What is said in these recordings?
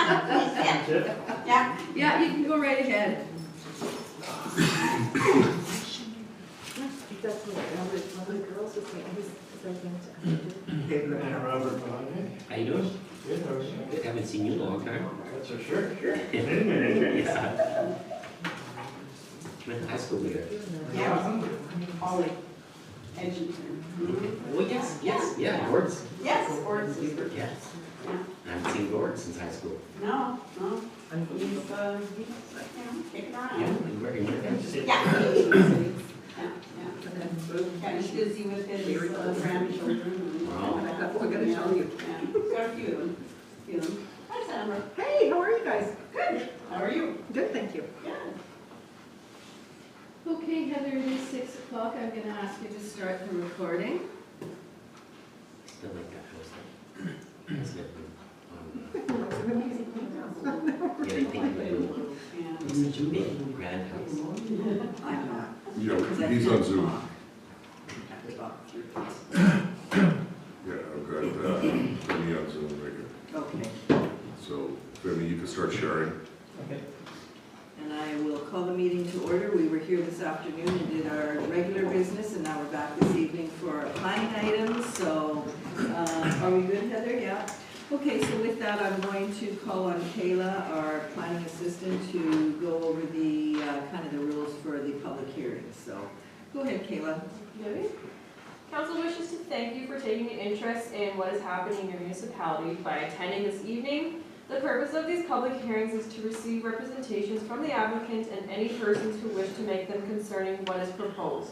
Yeah. Yeah, you can go right ahead. That's what other girls are saying. And Robert Bonnet. How you doing? Good, how are you? Good. Haven't seen you in a long time. That's for sure. Yeah. Went to high school together. Yeah. Ollie. Edgerton. Oh, yes, yes, yeah, Gord's. Yes, sports. Yes. Yeah. I haven't seen Gord since high school. No, no. He's, kicking around. Yeah, you working with him? Yeah. Kind of busy with his grandchildren. Wow. We're gonna tell you. Yeah, got a few of them. Hi, Sandra. Hey, how are you guys? Good. How are you? Good, thank you. Good. Okay, Heather, it is 6 o'clock. I'm gonna ask you to start the recording. Still like that house. Isn't it? Yeah, they think that Yeah. it's such a big, grand house. I'm not. Yeah, he's on Zoom. Yeah, I've got Femi on Zoom right here. Okay, So, Femi, you can start sharing. and I will call the meeting to order. We were here this afternoon and did our regular business, and now we're back this evening for our planning items. So, are we good, Heather? Yeah. Okay, so with that, I'm going to call on Kayla, our planning assistant, to go over the, kind of the rules for the public hearing. So, go ahead, Kayla. Okay. Council wishes to thank you for taking an interest in what is happening in your municipality by attending this evening. The purpose of these public hearings is to receive representations from the applicant and any persons who wish to make them concerning what is proposed.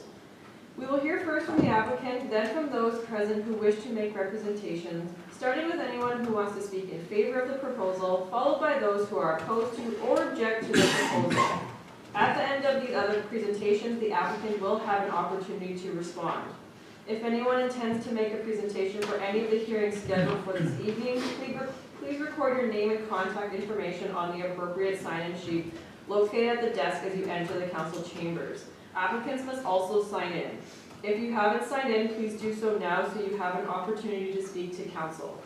We will hear first from the applicant, then from those present who wish to make representations, starting with anyone who wants to speak in favor of the proposal, followed by those who are opposed to or object to the proposal. At the end of these other presentations, the applicant will have an opportunity to respond. If anyone intends to make a presentation for any of the hearings scheduled for this evening, please record your name and contact information on the appropriate sign-in sheet located at the desk as you enter the council chambers. Applicants must also sign in. If you haven't signed in, please do so now so you have an opportunity to speak to council.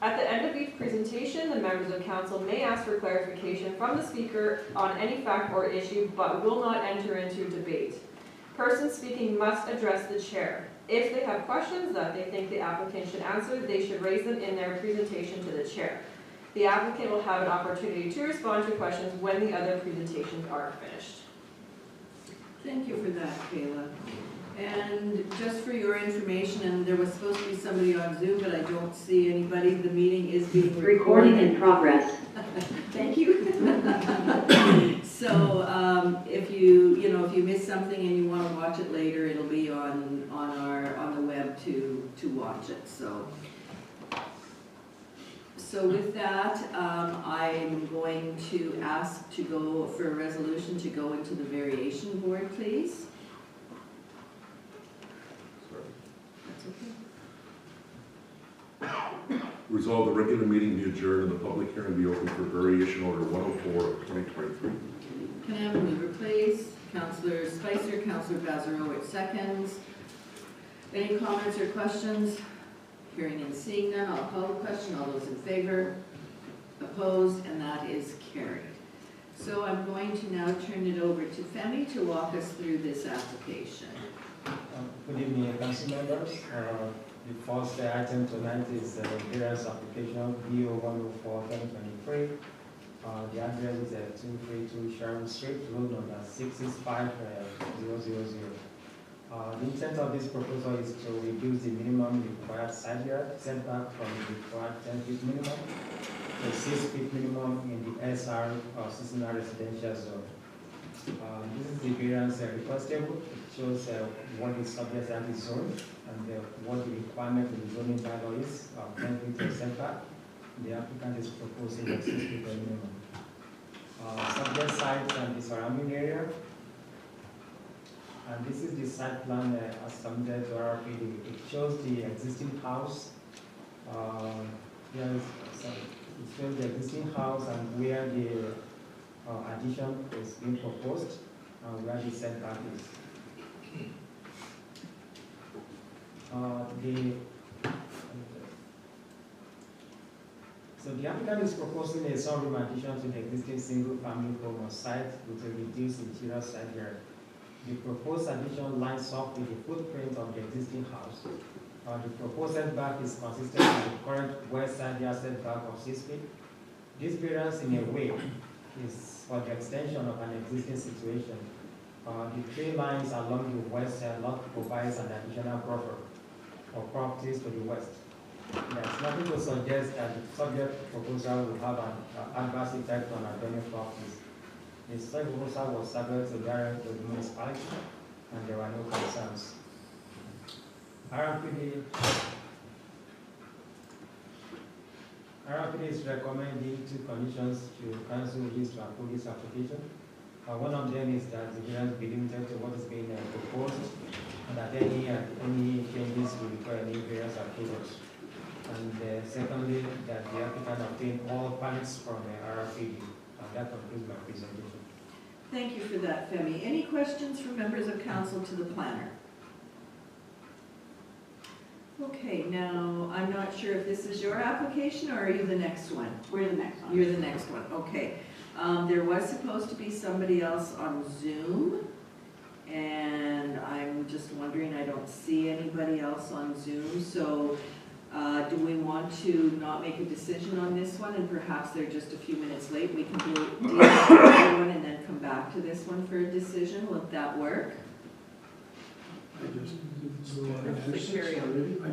At the end of each presentation, the members of council may ask for clarification from the speaker on any fact or issue, but will not enter into debate. Persons speaking must address the chair. If they have questions that they think the applicant should answer, they should raise them in their presentation to the chair. The applicant will have an opportunity to respond to questions when the other presentations are finished. Thank you for that, Kayla. And just for your information, and there was supposed to be somebody on Zoom, but I don't see anybody. The meeting is being recorded. Recording in progress. Thank you. So, if if you miss something and you want to watch it later, it'll be on the web to watch it. So with that, I'm going to ask to go for a resolution to go into the variation board, please. That's okay. Resolve the regular meeting be adjourned and the public hearing be open for variation order 104 of 2023. Can I have a mover, please? Councillor Spicer, Councillor Bazarowicz seconds. Any comments or questions? Hearing and seeing none, I'll call the question. All those in favor? Opposed? And that is carried. So I'm going to now turn it over to Femi to walk us through this application. Good evening, council members. The first item tonight is the variance application BO-104-2023. The address is 232 Sharon Street, road number 665000. The intent of this proposal is to reduce the minimum required side yard setback from the required 10 feet minimum to 6 feet minimum in the SR or seasonal residential zone. This is the variance request table. It shows what is subject to the zone and what the requirement of the zoning bylaw is, 10 feet of setback. The applicant is proposing a 6 feet minimum. Subject site and the surrounding area. And this is the site plan as submitted to RRPD. It shows the existing house. It shows the existing house and where the addition is being proposed and where the setback is. So So the applicant is proposing a sunroom addition to the existing single-family home on site with a reduced interior side yard. The proposed addition lines up with the footprint of the existing house. The proposed setback is consistent with the current west side yard setback of 6 feet. This variance in a way is for the extension of an existing situation. The tree lines along the west lot provides an additional buffer for properties to the west. There's nothing to suggest that the subject proposal will have an adverse effect on adjoining properties. The subject proposal was subject to direct to the municipality, and there were no concerns. RFPD is recommending 2 conditions to council use to approve this application. One of them is that the variance be limited to what is being proposed, and that any changes will require any variance approvals. And secondly, that the applicant obtain all permits from the RFPD. And that concludes my presentation. Thank you for that, Femi. Any questions from members of council to the planner? Okay, now, I'm not sure if this is your application, or are you the next one? We're the next one. You're the next one, okay. There was supposed to be somebody else on Zoom, and I'm just wondering, I don't see anybody else on Zoom, so do we want to not make a decision on this one, and perhaps they're just a few minutes late? We can deal with the other one and then come back to this one for a decision. Will that work? I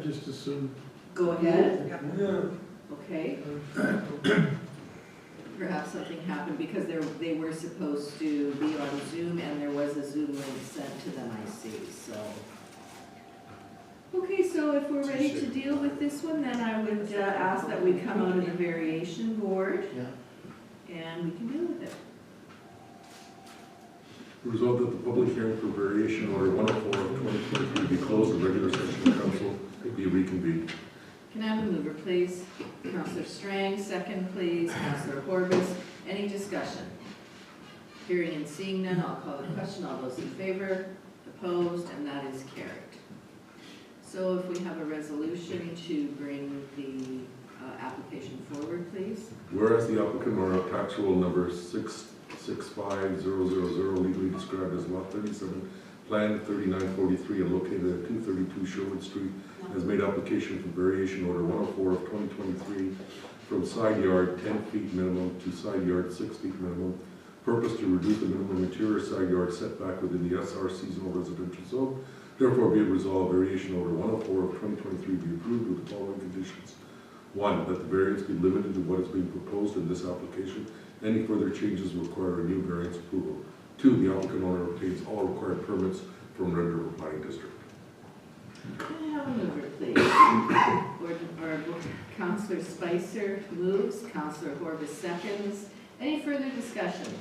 just assumed. Go ahead. Okay. Perhaps something happened because they were supposed to be on Zoom, and there was a Zoom link sent to them, I see, so. Okay, so if we're ready to deal with this one, then I would ask that we come out of the variation board, and we can deal with it. Resolved that the public hearing for variation order 104 of 2023 be closed and regular session of council be reconvened. Can I have a mover, please? Councillor Strang, second, please. Councillor Horbis. Any discussion? Hearing and seeing none, I'll call the question. All those in favor? Opposed? And that is carried. So if we have a resolution to bring the application forward, please. Whereas the applicant or tax roll number 665000 legally described as lot 37, plan 3943 and located at 232 Sherwood Street, has made application for variation order 104 of 2023 from side yard 10 feet minimum to side yard 6 feet minimum. Purpose to reduce the minimum interior side yard setback within the SR seasonal residential zone. Therefore, be it resolved, variation order 104 of 2023 be approved with the following conditions. 1, that the variance be limited to what is being proposed in this application. Any further changes require a new variance approval. 2, the applicant owner obtains all required permits from Red River Planning District. Can I have a mover, please? Or Councillor Spicer moves, Councillor Horbis seconds. Any further discussion?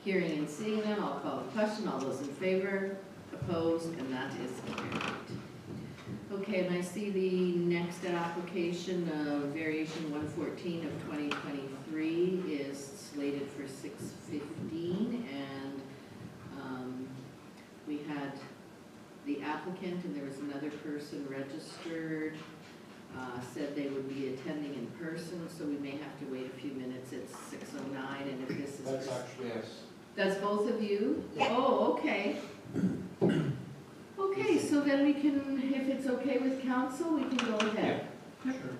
Hearing and seeing none, I'll call the question. All those in favor? Opposed? And that is carried. Okay, and I see the next application of variation 114 of 2023 is slated for 6:15, and we had the applicant and there was another person registered, said they would be attending in person, so we may have to wait a few minutes. It's 6:09, and if this is... That's actually us. That's both of you? Oh, okay. Okay, so then we can, if it's okay with council, we can go ahead. Sure.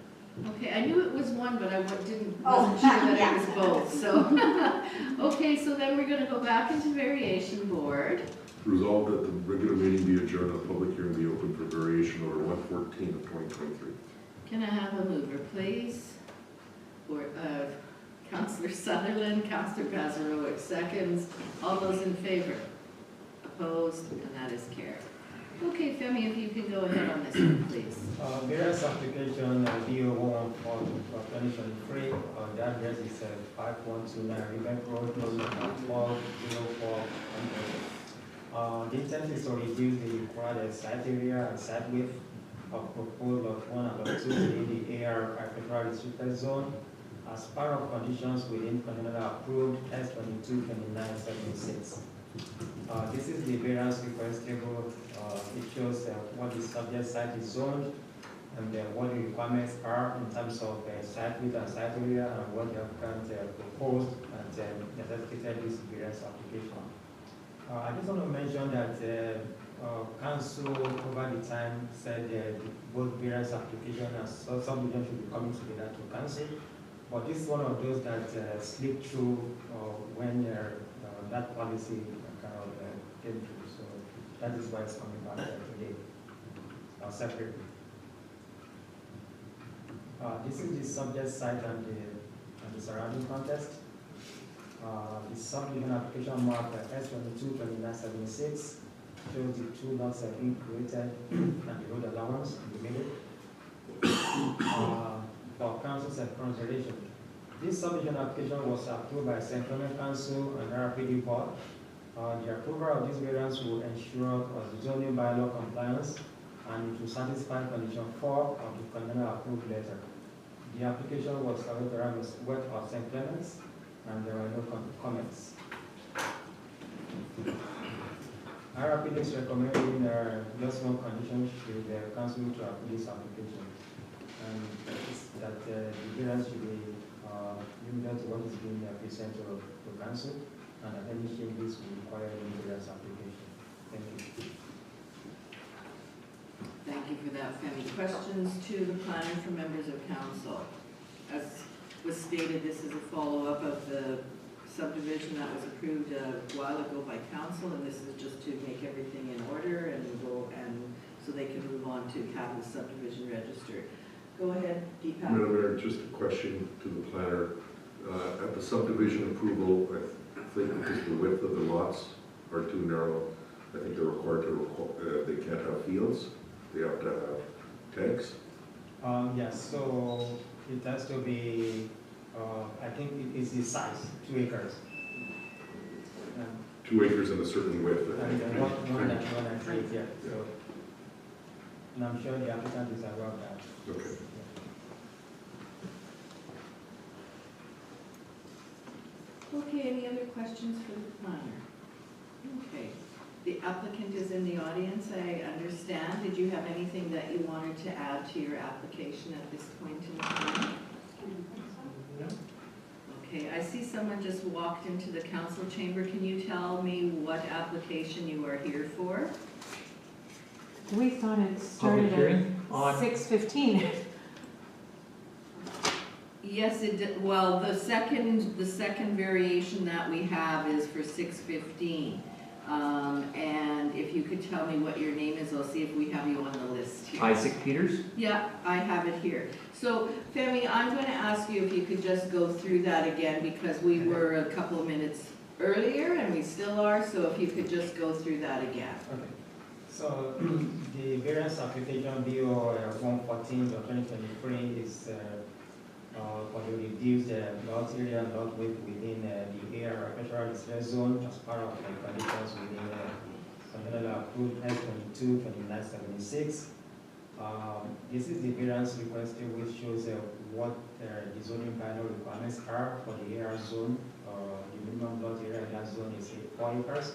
Okay, I knew it was one, but I wasn't sure Oh, that yeah. it was both, so. Okay, so then we're gonna go back into variation board. Resolved that the regular meeting be adjourned and the public hearing be open for variation order 114 of 2023. Can I have a mover, please? Or, Councillor Sutherland, Councillor Gazarowic seconds. All those in favor? Opposed? And that is carried. Okay, Femi, if you can go ahead on this one, please. Variance application DO 114 for 2023. The address is 5129 River Road, close number 1204. The intent is to reduce the required site area and site width of proposed lot 1 and lot 2 in the AR agricultural restricted zone as part of conditions within Canada approved S222976. This is the variance request table. It shows what the subject site is zoned, and what the requirements are in terms of site width and site area, and what the applicant proposed and necessitated this variance application. I just want to mention that council over the time said both variance application and subdivision should be coming together to council, but this is one of those that slipped through when that policy kind of came through. So that is why it's coming back today, separately. This is the subject site and the surrounding context. The subdivision application marked S22-2976 shows the two lots have been created and the road allowance in the middle for council's consideration. This subdivision application was approved by St. Clement Council and RPD Board. The approval of this variance will ensure zoning bylaw compliance and it will satisfy condition 4 of the conditional approved letter. The application was carried around the west of St. Clements and there are no comments. RPD is recommending just one condition should the council to approve this application, and that the variance should be limited to what is being presented to council, and that any changes will require a variance application. Thank you. Thank you for that, Femi. Questions to the planner from members of council? As was stated, this is a follow-up of the subdivision that was approved a while ago by council, and this is just to make everything in order and so they can move on to have the subdivision registered. Go ahead, Deepak. Madam Mayor, just a question to the planner. At the subdivision approval, I think because the width of the lots are too narrow, I think they're required to, they can't have fields, they have to have tanks. Yes, so it has to be, I think it is the size, 2 acres. 2 acres and a certain width, I And think. one and 3, yeah. So, and I'm sure the applicant is aware of that. Okay. Okay, any other questions for the planner? Okay, the applicant is in the audience, I understand. Did you have anything that you wanted to add to your application at this point in time? No? Okay, I see someone just walked into the council chamber. Can you tell me what application you are here for? We thought it started Public hearing at on 6:15. Yes, it did. Well, the second variation that we have is for 6:15. And if you could tell me what your name is, I'll see if we have you on the list here. Isaac Peters. Yeah, I have it here. So, Femi, I'm going to ask you if you could just go through that again, because we were a couple of minutes earlier, and we still are, so if you could just go through that again. Okay. So the variance application BO 114 of 2023 is for the reduced lot area and lot width within the AR agricultural reserve zone as part of the conditions within conditional approved S22 2976. This is the variance requested, which shows what the zoning bylaw requirements are for the AR zone. The minimum lot area in that zone is 4 acres,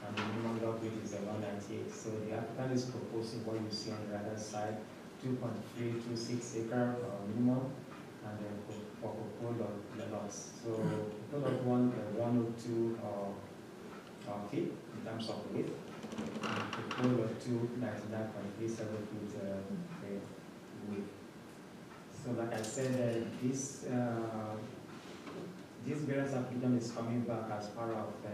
and the minimum lot width is 198. So the applicant is proposing what you see on the other side, 2.326 acre minimum, and then for proposal lots. So proposal 102 feet in terms of width, and proposal 2 99.37 feet width. So like I said, this variance application is coming back as part of a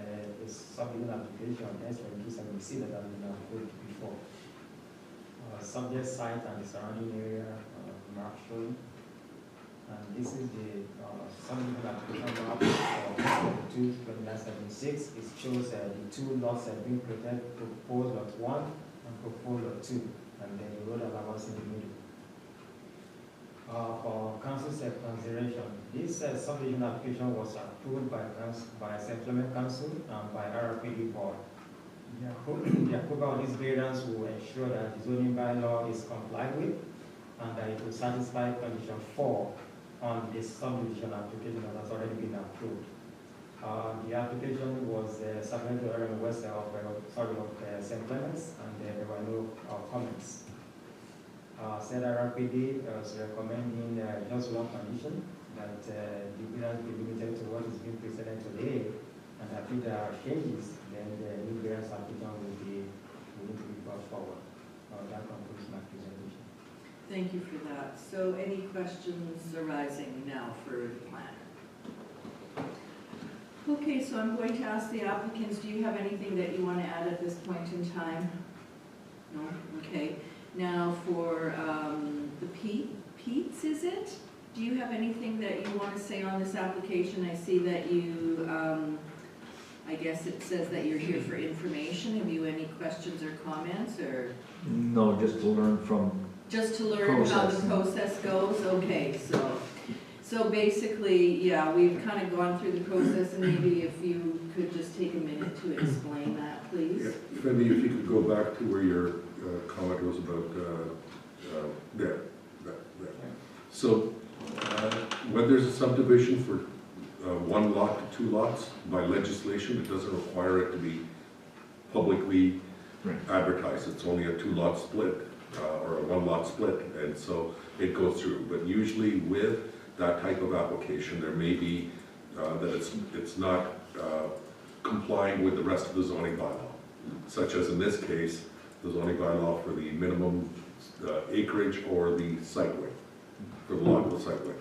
subdivision application S2270C that has been approved before. Subject site and the surrounding area map showing. And this is the subdivision application map for 2976. It shows the 2 lots have been created, proposed lot 1 and proposed lot 2, and then the road allowance in the middle. For council's consideration, this subdivision application was approved by St. Clement Council and by RPD Board. The approval of this variance will ensure that the zoning bylaw is complied with and that it will satisfy condition 4 on this subdivision application that has already been approved. The application was submitted to the west of St. Clements, and there were no comments. CRPD is recommending just one condition, that the variance be limited to what is being presented today, and if there are changes, then the new variance application will need to be brought forward. That concludes my presentation. Thank you for that. So any questions arising now for the planner? Okay, so I'm going to ask the applicants, do you have anything that you want to add at this point in time? No? Okay. Now for the Pete's, is it? Do you have anything that you want to say on this application? I see that you, I guess it says that you're here for information. Have you any questions or comments, or? No, just to learn from, Just to learn how the process goes? Okay, so basically, yeah, we've kind of gone through the process, and maybe if you could just take a minute to explain that, please. Fendi, if you could go back to where your comment was about, there. So, when there's a subdivision for one lot to two lots, by legislation, it doesn't require it to be publicly advertised. It's only a two-lot split, or a one-lot split, and so it goes through. But usually with that type of application, there may be that it's not complying with the rest of the zoning bylaw, such as in this case, the zoning bylaw for the minimum acreage or the site width, for the lot with site width.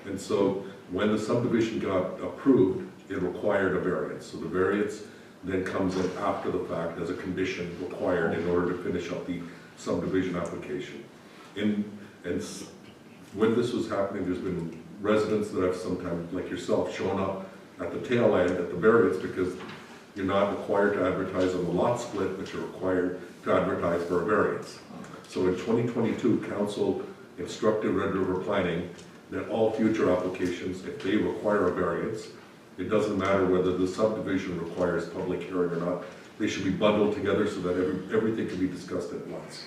And so when the subdivision got approved, it required a variance. So the variance then comes in after the fact as a condition required in order to finish up the subdivision application. And when this was happening, there's been residents that have sometimes, like yourself, shown up at the tail end at the variance because you're not required to advertise on the lot split, but you're required to advertise for a variance. So in 2022, council instructed Red River Planning that all future applications, if they require a variance, it doesn't matter whether the subdivision requires public hearing or not, they should be bundled together so that everything can be discussed at once.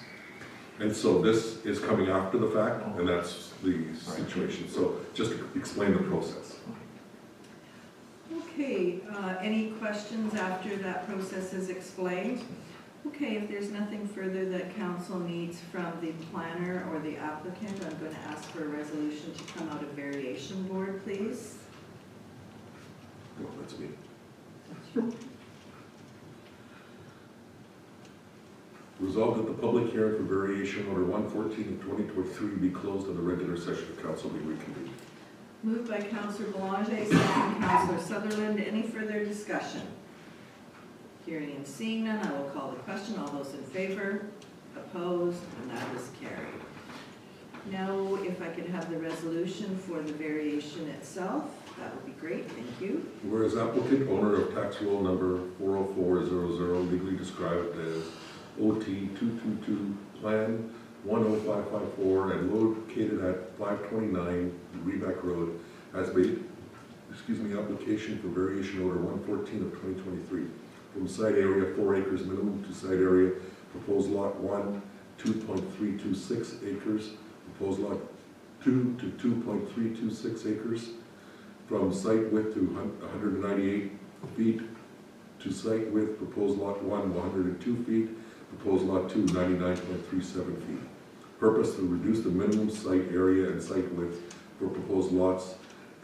And so this is coming after the fact, and that's the situation. So just to explain the process. Okay, any questions after that process is explained? Okay, if there's nothing further that council needs from the planner or the applicant, I'm going to ask for a resolution to come out of variation board, please. Oh, that's me. Resolved that the public hearing for variation order 114 of 2023 be closed and the regular session of council be reconvened. Moved by Councillor Belanger, second Councillor Sutherland. Any further discussion? Hearing and seeing none, I will call the question. All those in favor? Opposed? And that is carried. Now, if I could have the resolution for the variation itself, that would be great. Thank you. Whereas applicant, owner of tax roll number 40400, legally described as OT 222 Plan 10554 and located at 529 Reback Road, has made, application for variation order 114 of 2023 from site area 4 acres minimum to site area proposed lot 1, 2.326 acres, proposed lot 2 to 2.326 acres, from site width to 198 feet to site width proposed lot 1, 102 feet, proposed lot 2, 99.37 feet. Purpose to reduce the minimum site area and site width for proposed lots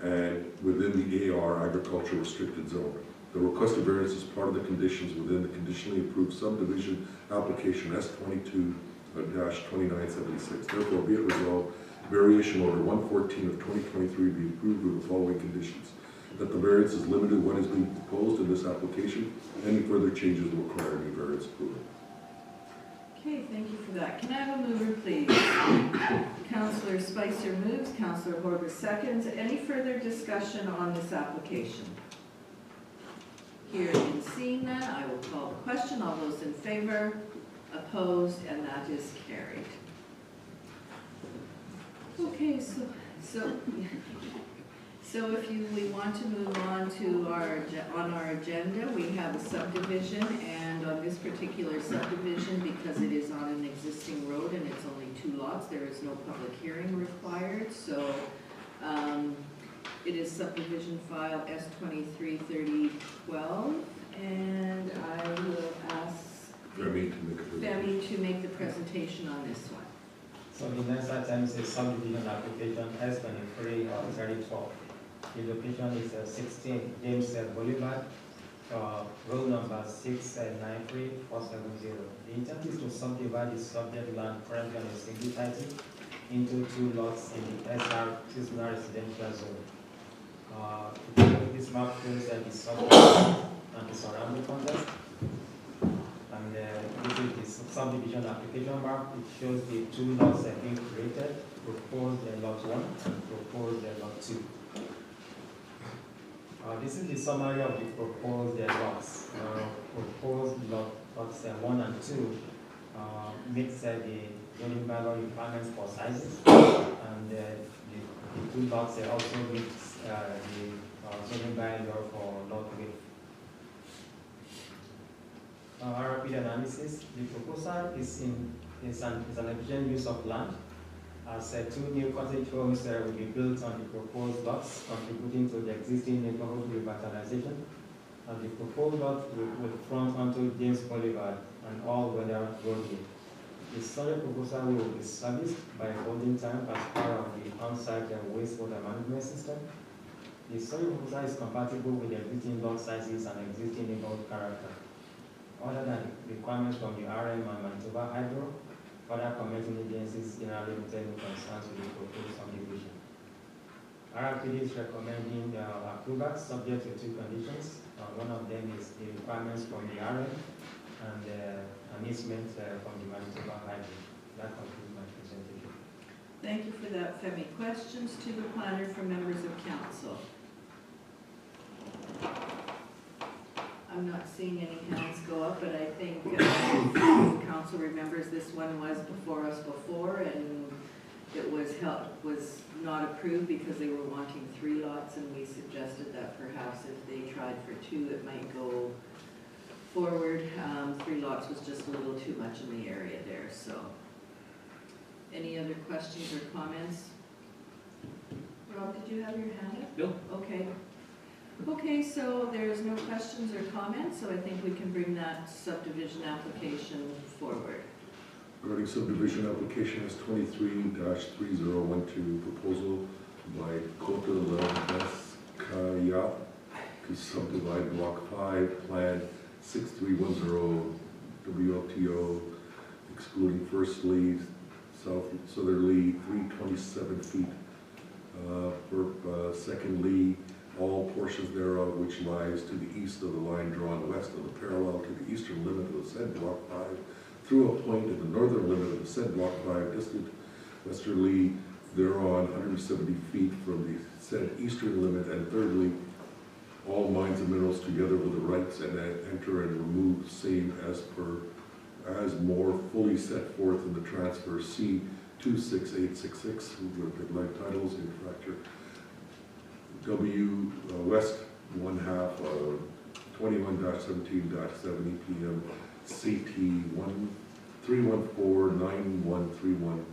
and within the AR agriculture restricted zone. The requested variance is part of the conditions within the conditionally approved subdivision application S22-2976. Therefore, be it resolved, variation order 114 of 2023 be approved with the following conditions: that the variance is limited to what is being proposed in this application. Any further changes will require new variance approval. Okay, thank you for that. Can I have a mover, please? Councillor Spicer moves, Councillor Horvath seconds. Any further discussion on this application? Hearing and seeing none, I will call the question. All those in favor? Opposed? And that is carried. Okay, so if we want to move on to our agenda, we have a subdivision, and on this particular subdivision, because it is on an existing road and it's only 2 lots, there is no public hearing required. So it is subdivision file S233012, and I will ask Femi to make a Femi to make the presentation on this one. So the next item is a subdivision application S23 of 3012. The location is 16 James Boulevard, road number 693-470. The intent is to subdivide the subject land currently on a single title into 2 lots in the SR seasonal residential zone. This map shows the subject and the surrounding context. And this is the subdivision application map. It shows the 2 lots that being created, proposed lot 1 and proposed lot 2. This is the summary of the proposed lots. Proposed lots 1 and 2 meets the zoning bylaw requirements for sizes, and the 2 lots also meets the zoning bylaw for lot width. Rapid analysis. The proposal is an efficient use of land, as 2 new cottage homes will be built on the proposed lots, contributing to the existing neighborhood revitalization. And the proposed lot will front onto James Boulevard and all weather roadway. The soil proposal will be serviced by a holding tank as part of the on-site wastewater management system. The soil proposal is compatible with the existing lot sizes and existing neighborhood character. Other than requirements from the RM and Manitoba Hydro, other commenting agencies generally retain concerns with the proposed subdivision. RRPD is recommending approval subject to 2 conditions. One of them is the requirements from the RM and an easement from the Manitoba Hydro. That concludes my presentation. Thank you for that, Femi. Questions to the planner from members of council? I'm not seeing any hands go up, but I think council remembers this one was before us before, and it was not approved because they were wanting 3 lots, and we suggested that perhaps if they tried for 2, it might go forward. 3 lots was just a little too much in the area there, so. Any other questions or comments? Rob, did you have your hand up? No. Okay. Okay, so there's no questions or comments, so I think we can bring that subdivision application forward. Regarding subdivision application is 23-3012, proposal by Kota Leskaya to subdivide block 5, plan 6310 WLTO, excluding first lead, southerly 327 feet, secondly, all portions thereof which lies to the east of the line drawn west of the parallel to the eastern limit of the said block 5, through a point in the northern limit of the said block 5, distant westerly thereon 170 feet from the said eastern limit, and thirdly, all mines and minerals together with the rights and enter and remove same as more fully set forth in the transfer C 26866 with line titles in fracture W West 1/2 21-17-70 PM CT 3149131/1.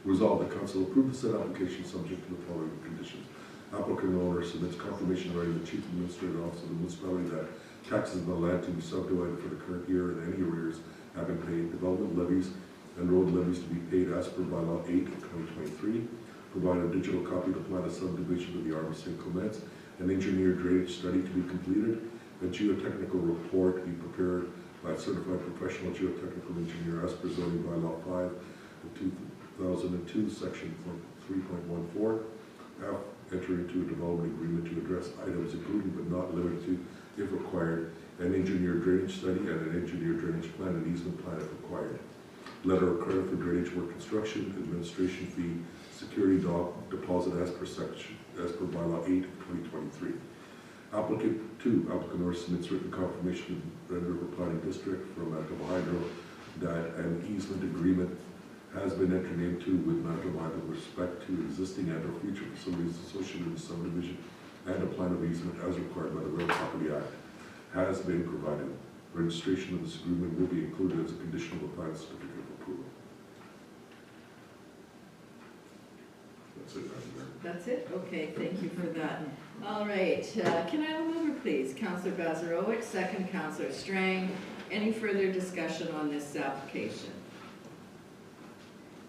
Resolved, the council approve the said application subject to the following conditions. Applicant owner submits confirmation writing to the chief administrative officer of the municipality that taxes on the land to be subdivided for the current year and any arrears have been paid, development levies and road levies to be paid as per bylaw 8 of 2023. Provide a digital copy of the plan of subdivision to the Army St. Clements, an engineered drainage study to be completed, a geotechnical report to be prepared by a certified professional geotechnical engineer as per zoning bylaw 5 of 2002, section 3.14. F, enter into a development agreement to address items including but not limited to, if required, an engineered drainage study and an engineered drainage plan and easement plan if required. Letter of credit for drainage work construction, administration fee, security deposit as per bylaw 8 of 2023. Applicant 2, applicant owner submits written confirmation to Red River Planning District from Manitoba Hydro that an easement agreement has been entered into with Manitoba Hydro with respect to existing and or future facilities associated with subdivision, and a plan of easement as required by the Real Property Act has been provided. Registration of this agreement will be included as a condition of the plan certificate of approval. That's it, Madam Mayor. That's it? Okay, thank you for that. All right, can I have a mover, please? Councillor Bazarowicz, second Councillor Strang. Any further discussion on this application?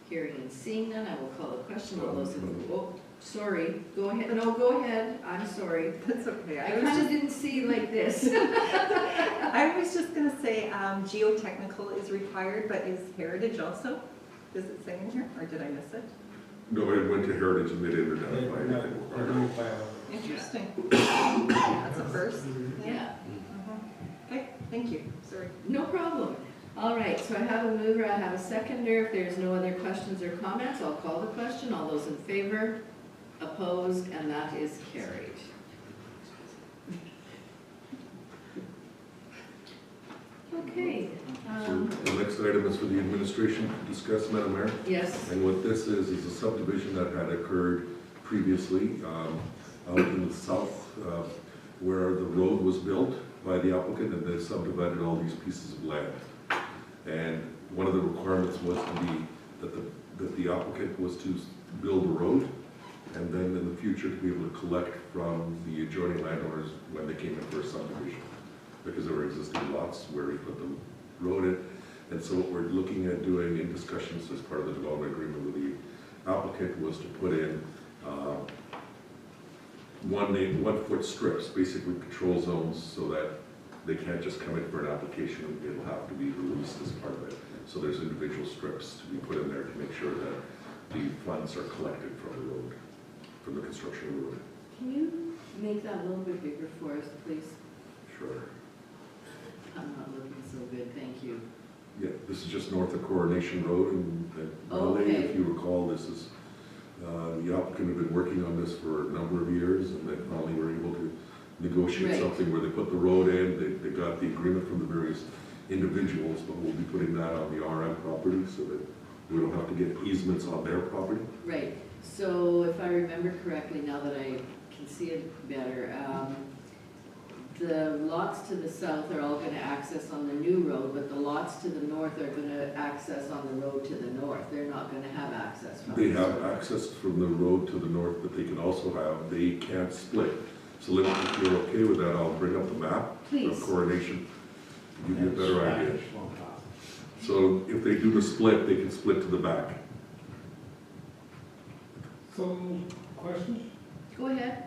Hearing and seeing none, I will call the question. All those in, oh, sorry, go ahead. No, go ahead. I'm sorry. That's okay. I kind of didn't see like this. I was just gonna say, geotechnical is required, but is heritage also? Does it say in here, or did I miss it? No, it went to Heritage and they didn't They identify no, anything. they don't require. Interesting. That's a first. Yeah, Okay, thank you, sorry. no problem. All right, so I have a mover, I have a seconder. If there's no other questions or comments, I'll call the question. All those in favor, opposed, and that is carried. Okay, So the next item is for the administration to discuss, Madam Mayor. yes, And what this is a subdivision that had occurred previously out in the south where the road was built by the applicant and they subdivided all these pieces of land. And one of the requirements was to be that the applicant was to build a road and then in the future to be able to collect from the adjoining landowners when they came in for a subdivision. Because there were existing lots where he put the road in. And so what we're looking at doing in discussions as part of the development agreement with the applicant was to put in 1 foot strips, basically control zones, so that they can't just come in for an application, it'll have to be released as part of it. So there's individual strips to be put in there to make sure that the funds are collected from the road, from the construction of the road. can you make that a little bit bigger for us, please? Sure. I'm not looking so good, thank you. Yeah, this is just north of Coronation Road, and really, Okay. if you recall, this is, the applicant had been working on this for a number of years, and they finally were able to negotiate Right. something where they put the road in, they got the agreement from the various individuals, but we'll be putting that on the RM property, so that we don't have to get easements on their property. Right, so if I remember correctly, now that I can see it better, the lots to the south are all gonna access on the new road, but the lots to the north are gonna access on the road to the north. They're not gonna have access from. They have access from the road to the north, but they can also have, they can't split. So let me, if you're okay with that, I'll bring up the map Please. of Coronation, to give you a better idea. So if they do the split, they can split to the back. So, question? Go ahead.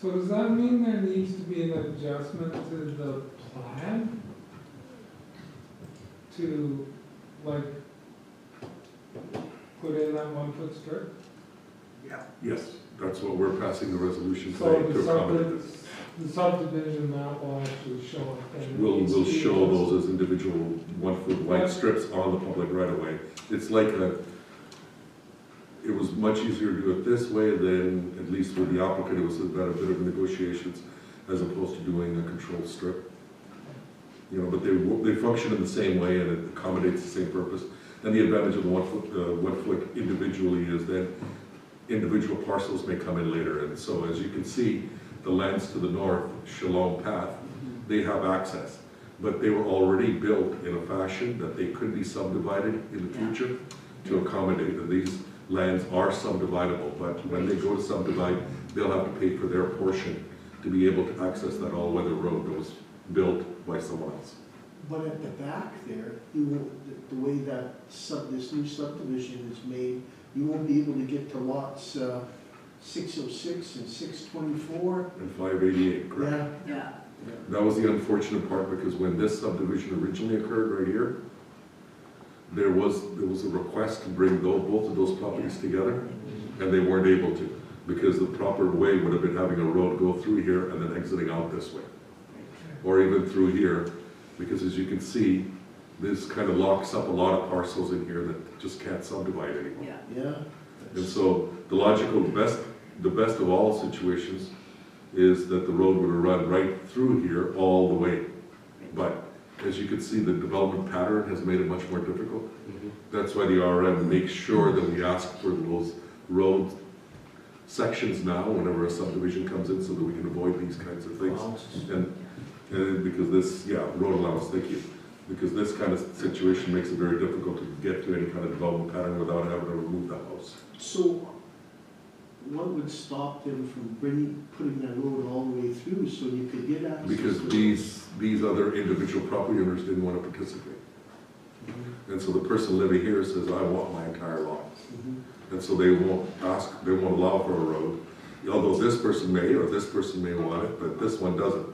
So does that mean there needs to be an adjustment to the plan? To, like, put in that 1 foot strip? Yes, that's what we're passing the resolution So today to accommodate this. the subdivision map will actually show it. and it We'll needs to be show adjusted. those as individual 1 foot wide strips on the public right of way. It's like it was much easier to do it this way than, at least with the applicant, it was about a bit of negotiations as opposed to doing a controlled strip. You know, but they function in the same way and it accommodates the same purpose. And the advantage of the 1 foot individually is that individual parcels may come in later. And so as you can see, the lands to the north, Shalom Path, they have access. But they were already built in a fashion that they could be subdivided in the future to accommodate that these lands are subdividable. But when they go to subdivide, they'll have to pay for their portion to be able to access that all-weather road that was built by someone else. But at the back there, you won't, the way that this new subdivision is made, you won't be able to get to lots 606 and 624. And 588, correct? Yeah, Yeah, That was the unfortunate part, because when this subdivision originally occurred right here, there was a request to bring both of those properties together, and they weren't able to, because the proper way would have been having a road go through here and then exiting out this way. Or even through here, because as you can see, this kind of locks up a lot of parcels in here that just can't subdivide anymore. yeah. yeah. And so the logical, the best of all situations is that the road would have run right through here all the way. But as you can see, the development pattern has made it much more difficult. That's why the RM makes sure that we ask for those road sections now whenever a subdivision comes in so that we can avoid these kinds of things. And because this, road allowance, thank you. Because this kind of situation makes it very difficult to get to any kind of development pattern without having to remove the house. So what would stop them from putting that road all the way through so you could get access? Because to these other individual property owners didn't want to participate. And so the person living here says, I want my entire lot. Mhm. And so they won't allow for a road, although this person may, or this person may want it, but this one doesn't.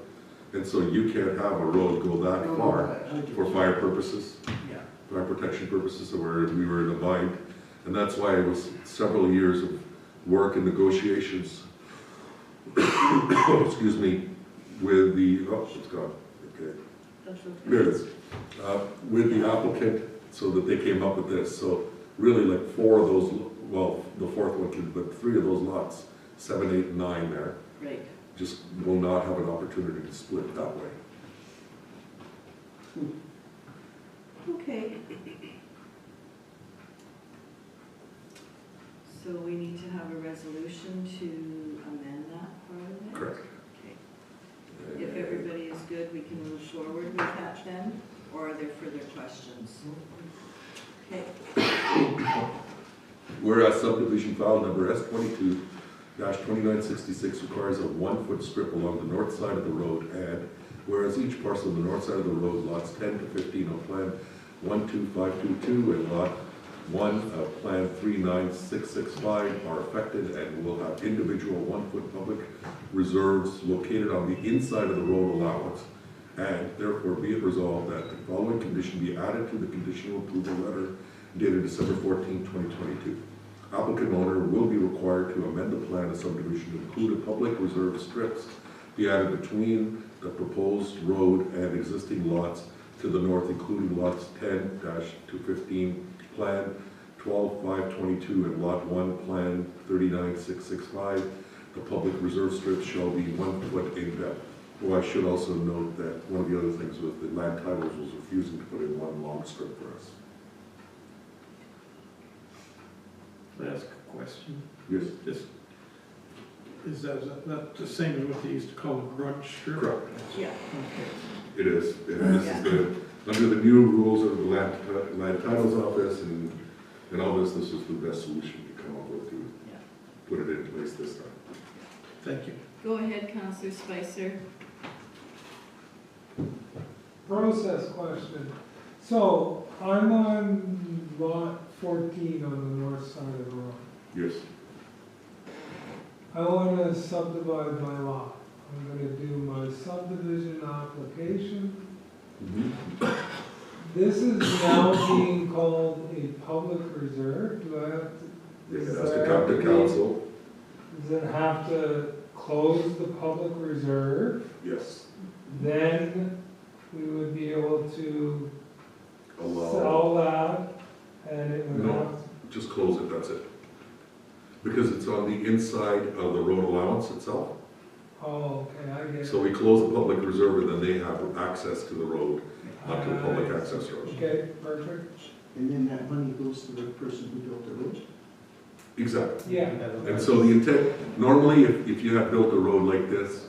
And so you can't have a road go that far for fire purposes, Yeah. fire protection purposes, so we were in a bind. And that's why it was several years of work and negotiations, excuse me, with the, oh, it's gone, okay. That's okay. There it is. With the applicant, so that they came up with this. So really like 4 of those, well, the 4th one, but 3 of those lots, 7, 8, and 9 there, Right. just will not have an opportunity to split that way. Okay. So we need to have a resolution to amend that part of it? Correct. Okay. If everybody is good, we can move forward with that then, or are there further questions? Okay. Whereas subdivision file number S22-2966 requires a 1-foot strip along the north side of the road, and whereas each parcel on the north side of the road, lots 10 to 15 on plan 12522 and lot 1 of plan 39665 are affected and will have individual 1-foot public reserves located on the inside of the road allowance. And therefore be it resolved that the following condition be added to the conditional approval letter dated December 14, 2022. Applicant owner will be required to amend the plan of subdivision to include a public reserve strips be added between the proposed road and existing lots to the north, including lots 10-15, plan 12-522, and lot 1, plan 39-665. The public reserve strips shall be 1 foot in depth. Well, I should also note that one of the other things was that Land Titles was refusing to put in 1 long strip for us. Can I ask a question? Yes. Is that the same as what they used to call a grudge strip? Correct. Yeah. Okay. It is. And this is under the new rules of the Land Titles Office and all this was the best solution to come up with to put it in place this time. Thank you. Go ahead, Councillor Spicer. Process question. So I'm on lot 14 on the north side of the road. Yes. I want to subdivide my lot. I'm going to do my subdivision application. This is now being called a public reserve. Do I have to? It has to come to council. Does it have to close the public reserve? Yes. Then we would be able to Allow. sell that, and it would No. have. Just close it, that's it. Because it's on the inside of the road allowance itself. Oh, okay, I get it. So we close the public reserve and then they have access to the road, up to the public access road. Okay, perfect. And then that money goes to the person who built the road? Exactly. Yeah. And so the intent, normally if you had built a road like this,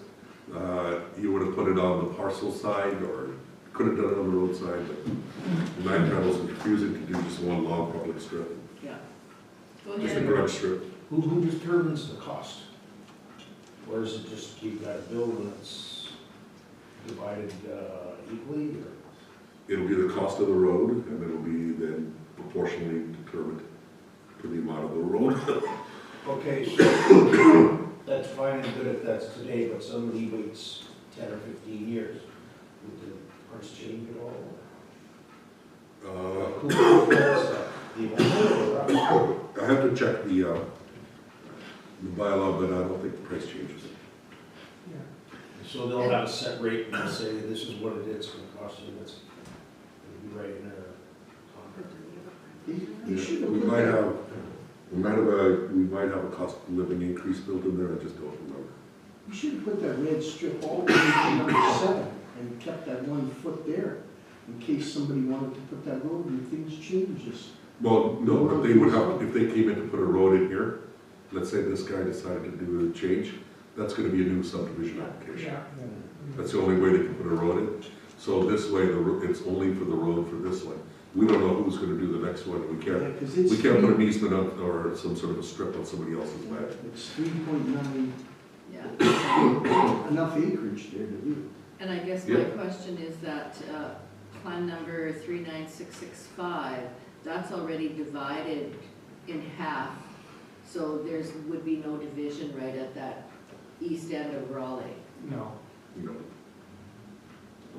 you would have put it on the parcel side or could have done it on the roadside, but Land Titles was refusing to do just 1 long public strip, Yeah. Go just a ahead. garage strip. Who determines the cost? Or is it just you've got a bill and it's divided equally? Or? It'll be the cost of the road and it'll be then proportionally determined for the amount of the road. Okay, so that's fine and good if that's today, but somebody waits 10 or 15 years. Would the price change at all? Who controls that? The owner or us? I have to check the bylaw, but I don't think the price changes. So they'll have a set rate and they'll say, this is what it is, it's gonna cost you, that's, it'll be right in their contract. You should have We put might that, have a cost of living increase built in there, I just don't remember. you should have put that red strip all the way to number 7 and kept that 1 foot there in case somebody wanted to put that road and things changes. Well, no, but they would have, if they came in to put a road in here, let's say this guy decided to do a change, that's gonna be a new subdivision application. Yeah. That's the only way they can put a road in. So this way, it's only for the road for this one. We don't know who's gonna do the next one, we Yeah, can't, 'cause it's we can't put an easement up or some sort of a strip on somebody else's land. It's 3.9, Yeah. enough acreage there to do. And I guess my Yeah. question is that plan number 39665, that's already divided in half. So there's, would be no division right at that east end of Raleigh. No, You know,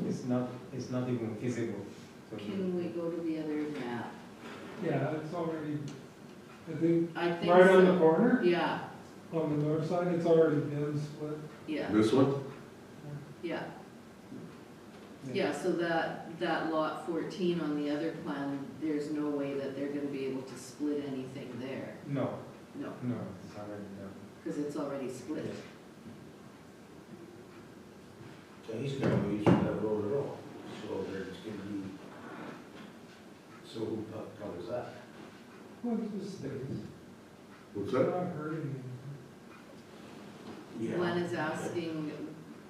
it's not even feasible. So Can we go to the other map? Yeah, it's already, I think, I think right on the so. corner, Yeah, on the north side, it's already been split. yeah, this one? yeah. Yeah, so that lot 14 on the other plan, there's no way that they're gonna be able to split anything there. No, No, no, it's already done. because it's already split. So he's never used that road at all, so there's gonna be, so who covers that? Well, it just stays. What's It's that? not hurting anything. Glenn is asking,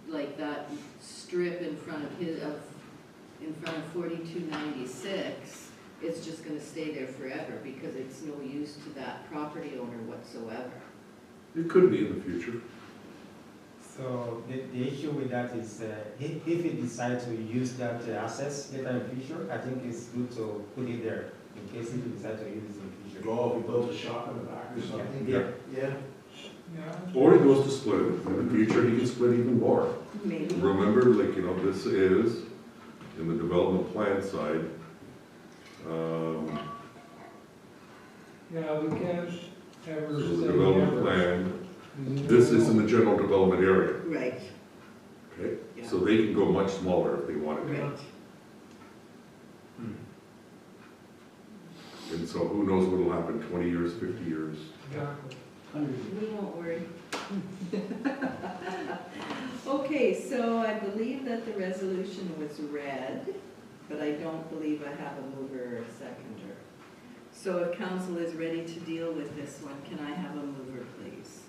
like, that strip in front of in front of 4296, it's just gonna stay there forever because it's no use to that property owner whatsoever. It could be in the future. So the issue with that is, if we decide to use that access later in the future, I think it's good to put it there in case if we decide to use it in the future. Go, if he builds a shop in the back or something? Yeah. Yeah. Yeah. Or he goes to split it. In the future, he can split even more. Maybe. Remember, like, you know, this is in the development plan side. Yeah, we can't ever So the say development never. plan, this is in the general development area, Right, okay? Yeah. So they can go much smaller if they wanted to. right. And so who knows what'll happen 20 years, 50 years? Exactly. We won't worry. Okay, so I believe that the resolution was read, but I don't believe I have a mover or a seconder. So if council is ready to deal with this one, can I have a mover, please?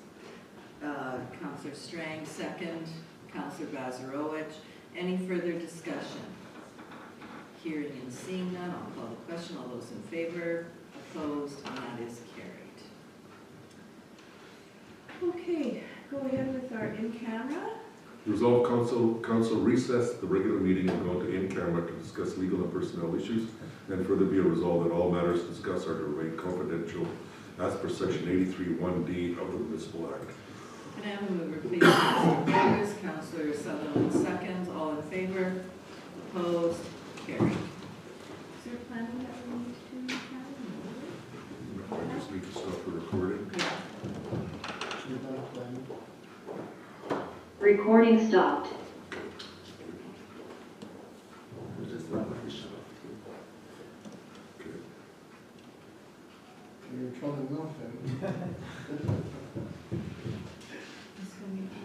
Councillor Strang, second. Councillor Bazarowicz. Any further discussion? Hearing and seeing none, I'll call the question. All those in favor, opposed, and that is carried. Okay, go ahead with our in-camera. Resolve council recess the regular meeting and go into in-camera to discuss legal and personnel issues, and further be a resolve that all matters discussed are to remain confidential as per section 83(1)D of the Municipal Act. Can I have a mover, please? Councillor Rogers, Councillor Sutherland seconds, all in favor, opposed, carried. Is there a planning that we need to have? I just need to stop the recording. Yeah. You're not planning. Recording stopped.